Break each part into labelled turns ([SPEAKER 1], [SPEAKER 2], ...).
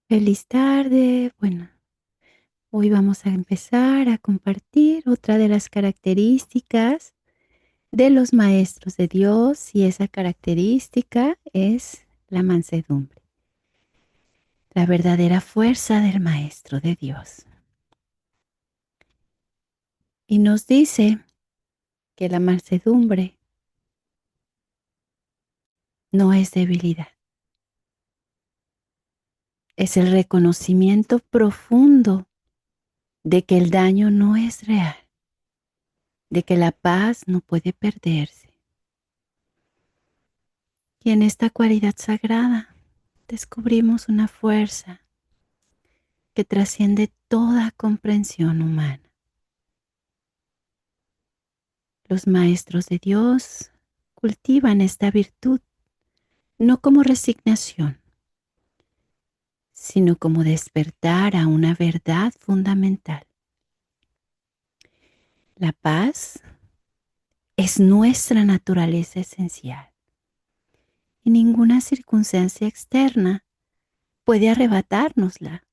[SPEAKER 1] Feliz tarde. Bueno, hoy vamos a empezar a compartir otra de las características de los maestros de Dios y esa característica es la mansedumbre, la verdadera fuerza del maestro de Dios. Y nos dice que la mansedumbre no es debilidad, es el reconocimiento profundo de que el daño no es real, de que la paz no puede perderse. Y en esta cualidad sagrada descubrimos una fuerza que trasciende toda comprensión humana. Los maestros de Dios cultivan esta virtud no como resignación, sino como despertar a una verdad fundamental. La paz es nuestra naturaleza esencial y ninguna circunstancia externa puede arrebatárnosla.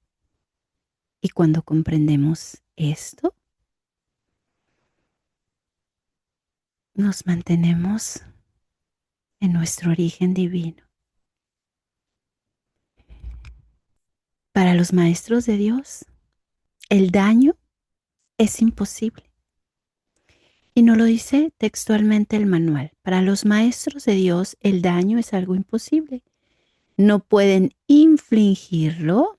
[SPEAKER 1] Y cuando comprendemos esto, nos mantenemos en nuestro origen divino. Para los maestros de Dios, el daño es imposible. Y no lo dice textualmente el manual. Para los maestros de Dios, el daño es algo imposible. No pueden infligirlo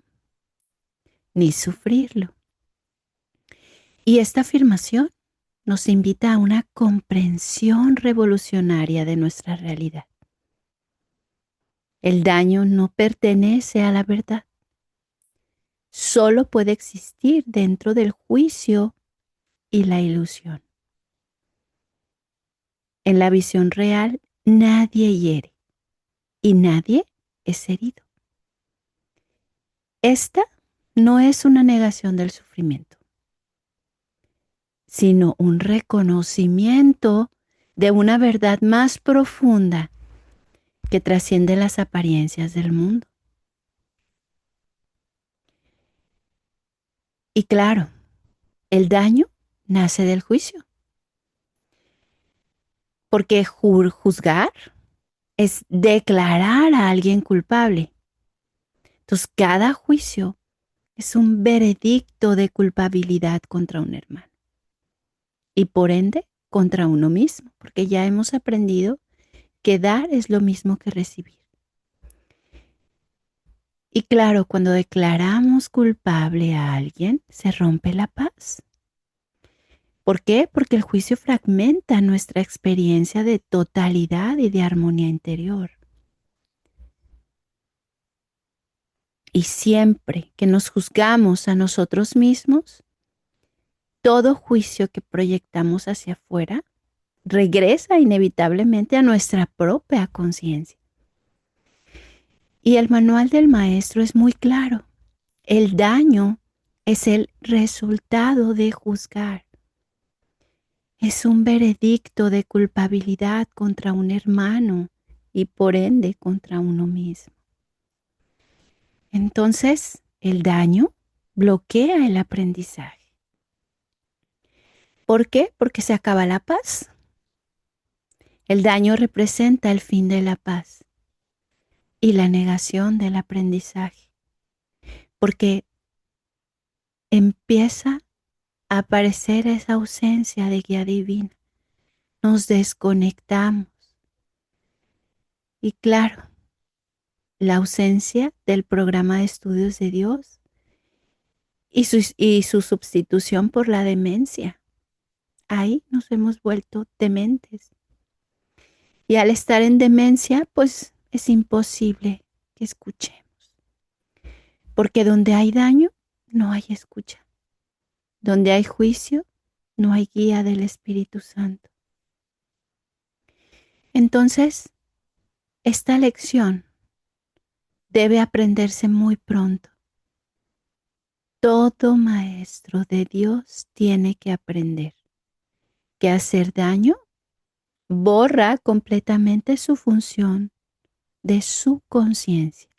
[SPEAKER 1] ni sufrirlo. Y esta afirmación nos invita a una comprensión revolucionaria de nuestra realidad. El daño no pertenece a la verdad. Solo puede existir dentro del juicio y la ilusión. En la visión real, nadie hiere y nadie es herido. Esta no es una negación del sufrimiento, sino un reconocimiento de una verdad más profunda que trasciende las apariencias del mundo. Y claro, el daño nace del juicio, porque juzgar es declarar a alguien culpable. Entonces, cada juicio es un veredicto de culpabilidad contra un hermano y por ende contra uno mismo, porque ya hemos aprendido que dar es lo mismo que recibir. Y claro, cuando declaramos culpable a alguien, se rompe la paz. ¿Por qué? Porque el juicio fragmenta nuestra experiencia de totalidad y de armonía interior. Y siempre que nos juzgamos a nosotros mismos, todo juicio que proyectamos hacia afuera regresa inevitablemente a nuestra propia conciencia. Y el manual del maestro es muy claro. El daño es el resultado de juzgar. Es un veredicto de culpabilidad contra un hermano y por ende contra uno mismo. Entonces, el daño bloquea el aprendizaje. ¿Por qué? Porque se acaba la paz. El daño representa el fin de la paz y la negación del aprendizaje, porque empieza a aparecer esa ausencia de guía divina. Nos desconectamos y claro, la ausencia del programa de estudios de Dios y su sustitución por la demencia. Ahí nos hemos vuelto dementes. Y al estar en demencia, pues es imposible que escuchemos. Porque donde hay daño, no hay escucha. Donde hay juicio, no hay guía del Espíritu Santo. Entonces, esta lección debe aprenderse muy pronto. Todo maestro de Dios tiene que aprender que hacer daño borra completamente su función de su conciencia.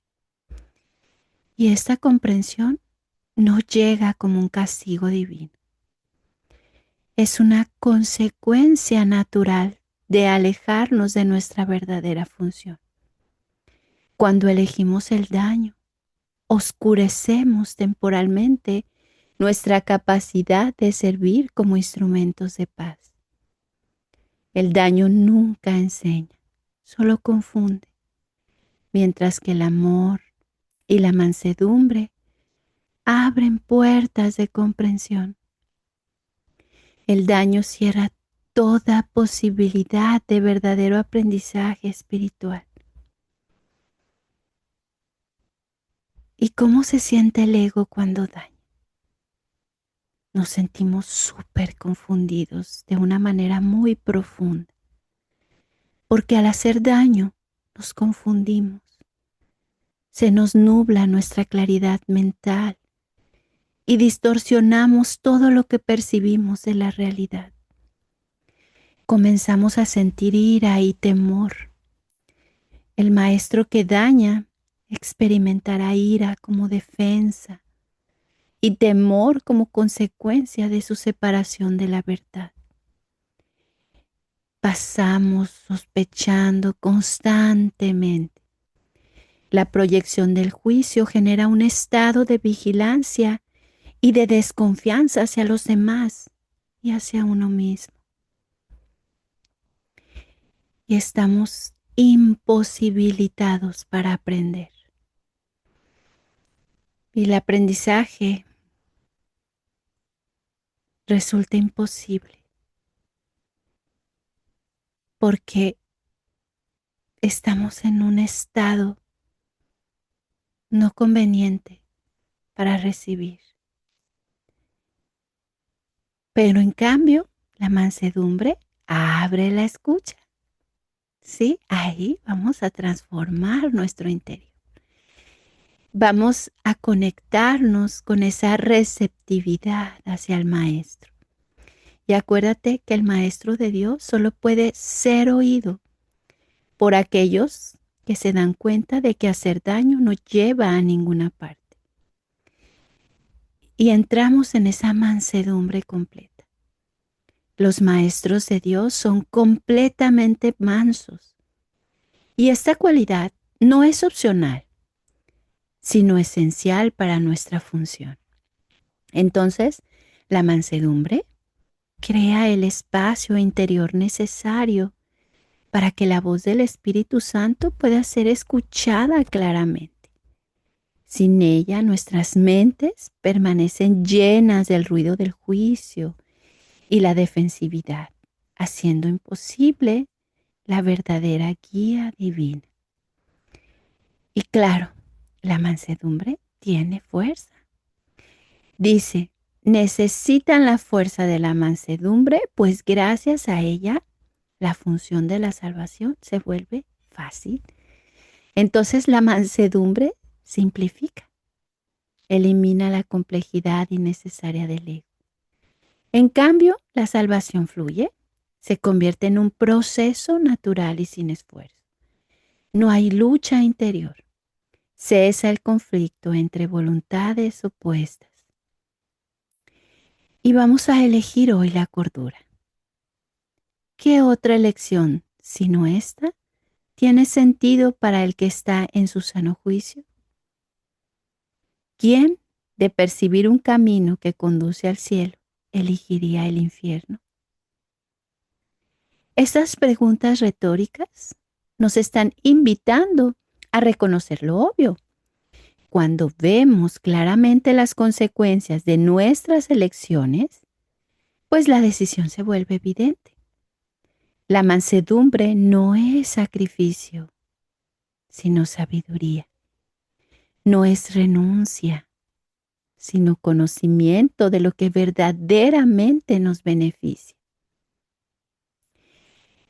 [SPEAKER 1] Y esta comprensión no llega como un castigo divino. Es una consecuencia natural de alejarnos de nuestra verdadera función. Cuando elegimos el daño, oscurecemos temporalmente nuestra capacidad de servir como instrumentos de paz. El daño nunca enseña, solo confunde, mientras que el amor y la mansedumbre abren puertas de comprensión. El daño cierra toda posibilidad de verdadero aprendizaje espiritual. ¿Y cómo se siente el ego cuando daña? Nos sentimos súper confundidos de una manera muy profunda, porque al hacer daño nos confundimos, se nos nubla nuestra claridad mental y distorsionamos todo lo que percibimos de la realidad. Comenzamos a sentir ira y temor. El maestro que daña experimentará ira como defensa y temor como consecuencia de su separación de la verdad. Pasamos sospechando constantemente. La proyección del juicio genera un estado de vigilancia y de desconfianza hacia los demás y hacia uno mismo. Y estamos imposibilitados para aprender. Y el aprendizaje resulta imposible porque estamos en un estado no conveniente para recibir. Pero en cambio, la mansedumbre abre la escucha. Sí, ahí vamos a transformar nuestro interior. Vamos a conectarnos con esa receptividad hacia el maestro. Y acuérdate que el maestro de Dios solo puede ser oído por aquellos que se dan cuenta de que hacer daño no lleva a ninguna parte. Y entramos en esa mansedumbre completa. Los maestros de Dios son completamente mansos. Y esta cualidad no es opcional, sino esencial para nuestra función. Entonces, la mansedumbre crea el espacio interior necesario para que la voz del Espíritu Santo pueda ser escuchada claramente. Sin ella, nuestras mentes permanecen llenas del ruido del juicio y la defensividad, haciendo imposible la verdadera guía divina. Y claro, la mansedumbre tiene fuerza. Dice, necesitan la fuerza de la mansedumbre, pues gracias a ella la función de la salvación se vuelve fácil. Entonces la mansedumbre simplifica, elimina la complejidad innecesaria del ego. En cambio, la salvación fluye, se convierte en un proceso natural y sin esfuerzo. No hay lucha interior. Cesa el conflicto entre voluntades opuestas. Y vamos a elegir hoy la cordura. ¿Qué otra elección, sino esta, tiene sentido para el que está en su sano juicio? ¿Quién, de percibir un camino que conduce al cielo, elegiría el infierno? Estas preguntas retóricas nos están invitando a reconocer lo obvio. Cuando vemos claramente las consecuencias de nuestras elecciones, pues la decisión se vuelve evidente. La mansedumbre no es sacrificio, sino sabiduría. No es renuncia, sino conocimiento de lo que verdaderamente nos beneficia.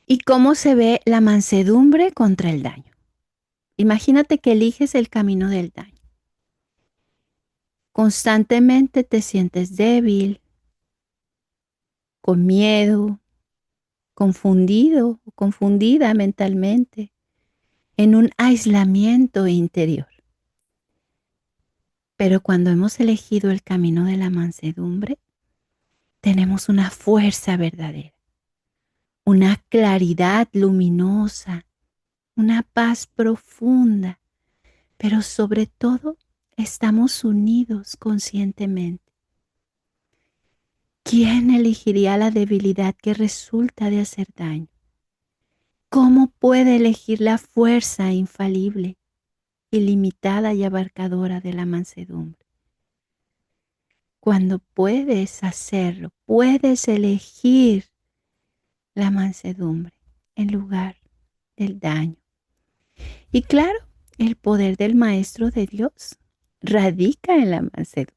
[SPEAKER 1] ¿Y cómo se ve la mansedumbre contra el daño? Imagínate que eliges el camino del daño. Constantemente te sientes débil, con miedo, confundido o confundida mentalmente, en un aislamiento interior. Pero cuando hemos elegido el camino de la mansedumbre, tenemos una fuerza verdadera, una claridad luminosa, una paz profunda, pero sobre todo estamos unidos conscientemente. ¿Quién elegiría la debilidad que resulta de hacer daño? ¿Cómo puede elegir la fuerza infalible, ilimitada y abarcadora de la mansedumbre? Cuando puedes hacerlo, puedes elegir la mansedumbre en lugar del daño. Y claro, el poder del Maestro de Dios radica en la mansedumbre.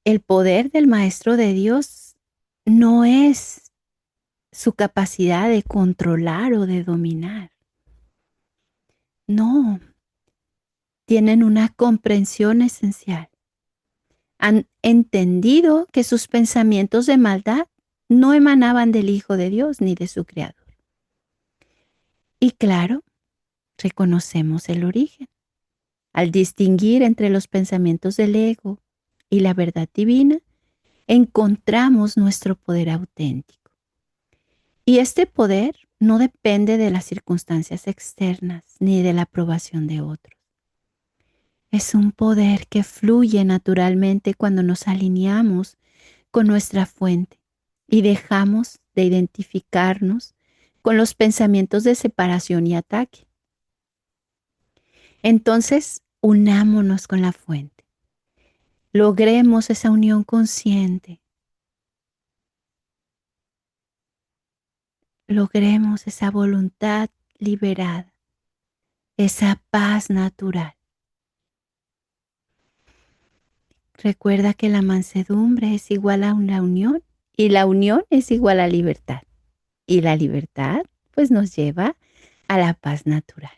[SPEAKER 1] El poder del Maestro de Dios no es su capacidad de controlar o de dominar. No, tienen una comprensión esencial. Han entendido que sus pensamientos de maldad no emanaban del Hijo de Dios ni de su Creador. Y claro, reconocemos el origen. Al distinguir entre los pensamientos del ego y la verdad divina, encontramos nuestro poder auténtico. Y este poder no depende de las circunstancias externas ni de la aprobación de otros. Es un poder que fluye naturalmente cuando nos alineamos con nuestra fuente y dejamos de identificarnos con los pensamientos de separación y ataque. Entonces, unámonos con la fuente. Logremos esa unión consciente. Logremos esa voluntad liberada, esa paz natural. Recuerda que la mansedumbre es igual a una unión y la unión es igual a libertad. Y la libertad pues nos lleva a la paz natural.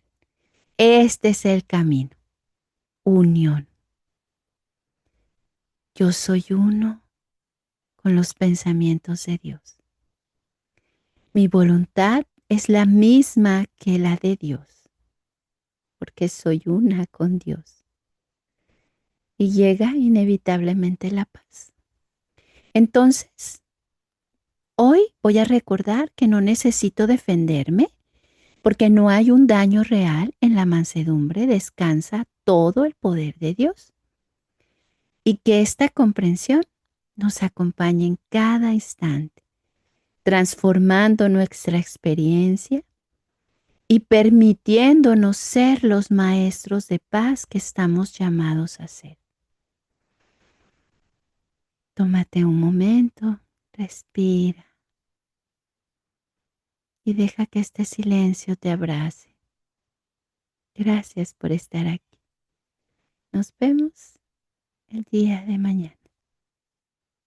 [SPEAKER 1] Este es el camino. Unión. Yo soy uno con los pensamientos de Dios. Mi voluntad es la misma que la de Dios, porque soy una con Dios. Y llega inevitablemente la paz. Entonces, hoy voy a recordar que no necesito defenderme, porque no hay un daño real. En la mansedumbre descansa todo el poder de Dios. Y que esta comprensión nos acompañe en cada instante, transformando nuestra experiencia y permitiéndonos ser los maestros de paz que estamos llamados a ser. Tómate un momento, respira y deja que este silencio te abrace. Gracias por estar aquí. Nos vemos el día de mañana.